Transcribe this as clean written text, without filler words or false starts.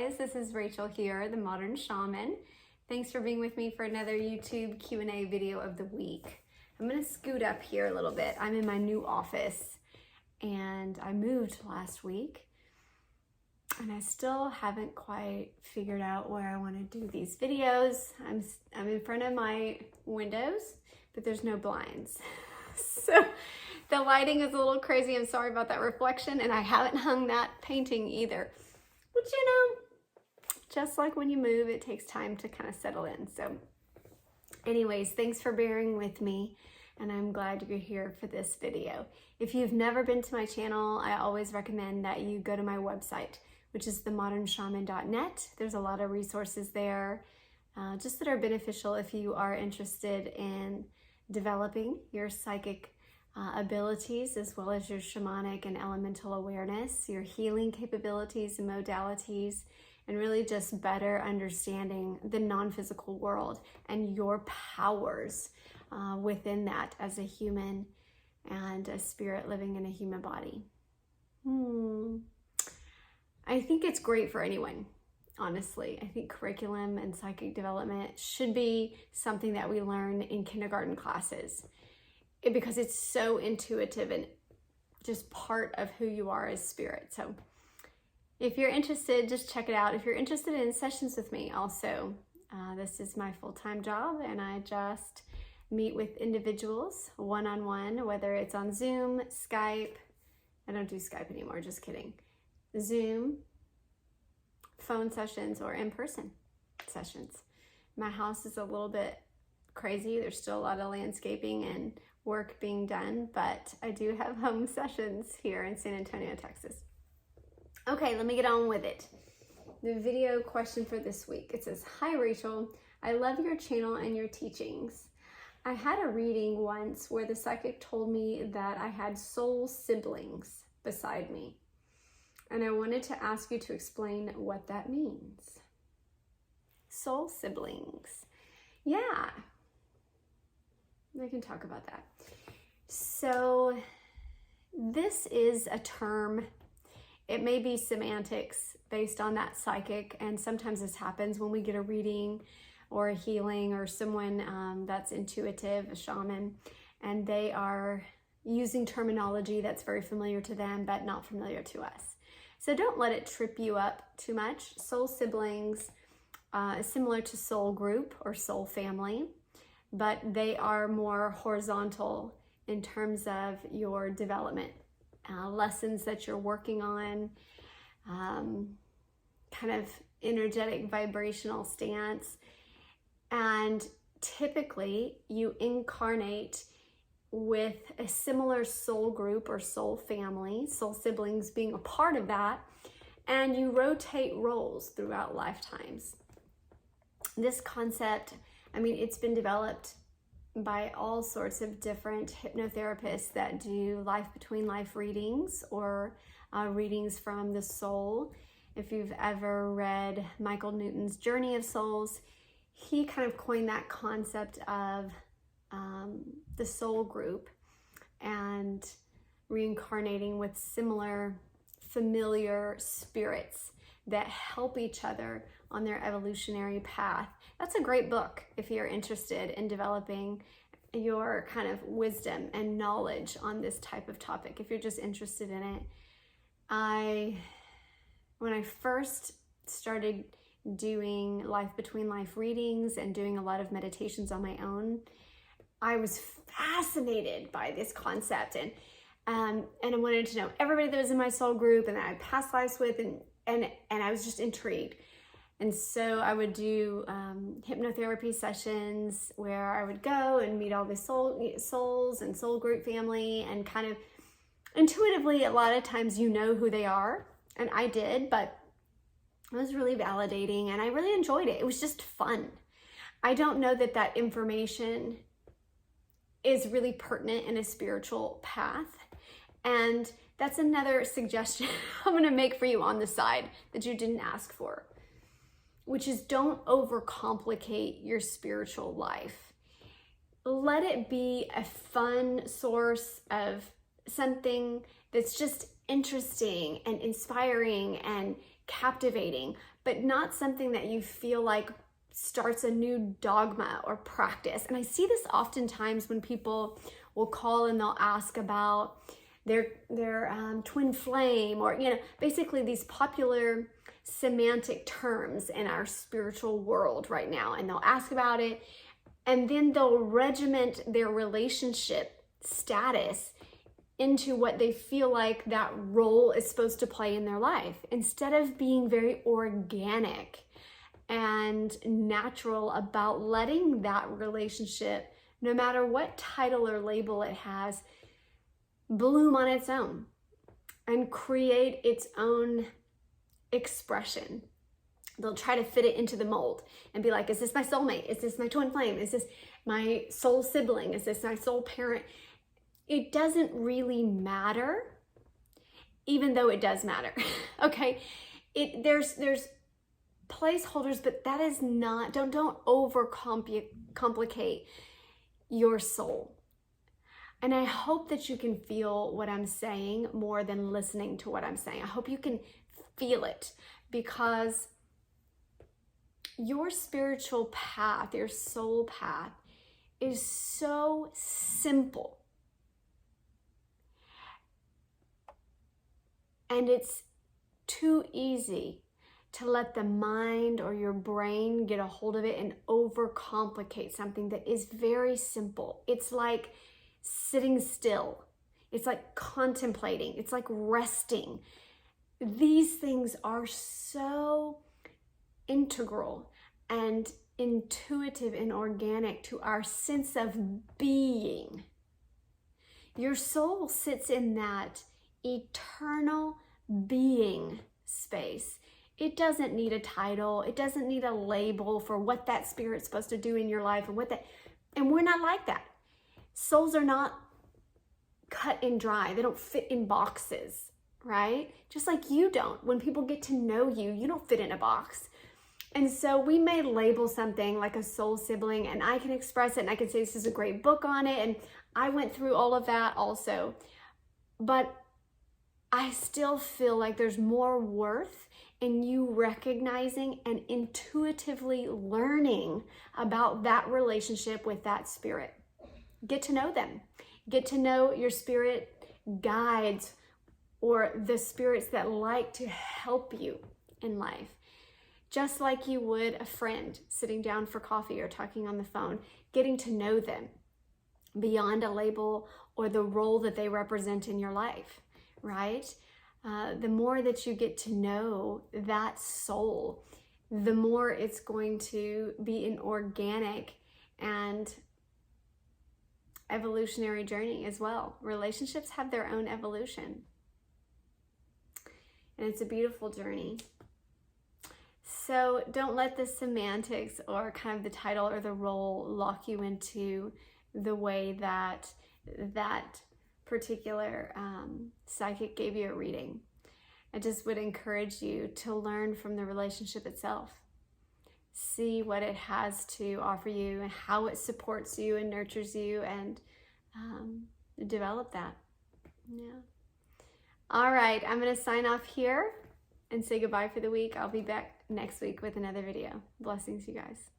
guys, this is Rachel here, the Modern Shaman. Thanks for being with me for another YouTube Q&A video of the week. I'm gonna scoot up here a little bit. I'm in my new office and I moved last week and I still haven't quite figured out where I wanna do these videos. I'm in front of my windows, but there's no blinds. So the lighting is a little crazy. I'm sorry about that reflection, and I haven't hung that painting either. But you know, just like when you move, it takes time to kind of settle in. So anyways, thanks for bearing with me, and I'm glad you're here for this video. If you've never been to my channel, I always recommend that you go to my website, which is themodernshaman.net. There's a lot of resources there, just that are beneficial if you are interested in developing your psychic abilities, as well as your shamanic and elemental awareness, your healing capabilities and modalities, and really just better understanding the non-physical world and your powers within that as a human and a spirit living in a human body. I think it's great for anyone, honestly. I think curriculum and psychic development should be something that we learn in kindergarten classes, because it's so intuitive and just part of who you are as spirit. So if you're interested, just check it out. If you're interested in sessions with me also, this is my full-time job, and I just meet with individuals one-on-one, whether it's on Zoom, Skype. I don't do Skype anymore, just kidding. Zoom, phone sessions, or in-person sessions. My house is a little bit crazy. There's still a lot of landscaping and work being done, but I do have home sessions here in San Antonio, Texas. Okay, let me get on with it. The video question for this week, it says, "Hi Rachel, I love your channel and your teachings. I had a reading once where the psychic told me that I had soul siblings beside me, and I wanted to ask you to explain what that means." Soul siblings. Yeah, I can talk about that. So this is a term. It may be semantics based on that psychic, and sometimes this happens when we get a reading or a healing or someone that's intuitive, a shaman, and they are using terminology that's very familiar to them but not familiar to us. So don't let it trip you up too much. Soul siblings is similar to soul group or soul family, but they are more horizontal in terms of your development, lessons that you're working on, kind of energetic vibrational stance. And typically you incarnate with a similar soul group or soul family, soul siblings being a part of that, and you rotate roles throughout lifetimes. This concept, I mean, it's been developed by all sorts of different hypnotherapists that do life between life readings or readings from the soul. If you've ever read Michael Newton's Journey of Souls, he kind of coined that concept of the soul group and reincarnating with similar familiar spirits that help each other on their evolutionary path. That's a great book if you're interested in developing your kind of wisdom and knowledge on this type of topic. If you're just interested in it, when I first started doing life between life readings and doing a lot of meditations on my own, I was fascinated by this concept, and I wanted to know everybody that was in my soul group and that I had past lives with, and I was just intrigued. And so I would do hypnotherapy sessions where I would go and meet all the souls and soul group family, and kind of intuitively, a lot of times you know who they are, and I did, but it was really validating and I really enjoyed it. It was just fun. I don't know that that information is really pertinent in a spiritual path, and that's another suggestion I'm going to make for you on the side that you didn't ask for, which is don't overcomplicate your spiritual life. Let it be a fun source of something that's just interesting and inspiring and captivating, but not something that you feel like starts a new dogma or practice. And I see this oftentimes when people will call and they'll ask about their twin flame, or, you know, basically these popular semantic terms in our spiritual world right now. And they'll ask about it, and then they'll regiment their relationship status into what they feel like that role is supposed to play in their life, instead of being very organic and natural about letting that relationship, no matter what title or label it has, bloom on its own and create its own expression. They'll try to fit it into the mold and be like, is this my soulmate? Is this my twin flame? Is this my soul sibling? Is this my soul parent? It doesn't really matter, even though it does matter. Okay, there's placeholders, but that is not, don't over complicate your soul. And I hope that you can feel what I'm saying more than listening to what I'm saying. I hope you can feel it, because your spiritual path, your soul path, is so simple. And it's too easy to let the mind or your brain get a hold of it and overcomplicate something that is very simple. It's like sitting still. It's like contemplating. It's like resting. These things are so integral and intuitive and organic to our sense of being. Your soul sits in that eternal being space. It doesn't need a title. It doesn't need a label for what that spirit's supposed to do in your life, and we're not like that. Souls are not cut and dry. They don't fit in boxes, right? Just like you don't. When people get to know you, you don't fit in a box. And so we may label something like a soul sibling, and I can express it and I can say this is a great book on it, and I went through all of that also. But I still feel like there's more worth in you recognizing and intuitively learning about that relationship with that spirit. Get to know them. Get to know your spirit guides, or the spirits that like to help you in life. Just like you would a friend sitting down for coffee or talking on the phone, getting to know them beyond a label or the role that they represent in your life, right? The more that you get to know that soul, the more it's going to be an organic and evolutionary journey as well. Relationships have their own evolution, and it's a beautiful journey. So don't let the semantics or kind of the title or the role lock you into the way that that particular psychic gave you a reading. I just would encourage you to learn from the relationship itself. See what it has to offer you and how it supports you and nurtures you, and develop that. Yeah. All right, I'm going to sign off here and say goodbye for the week. I'll be back next week with another video. Blessings, you guys.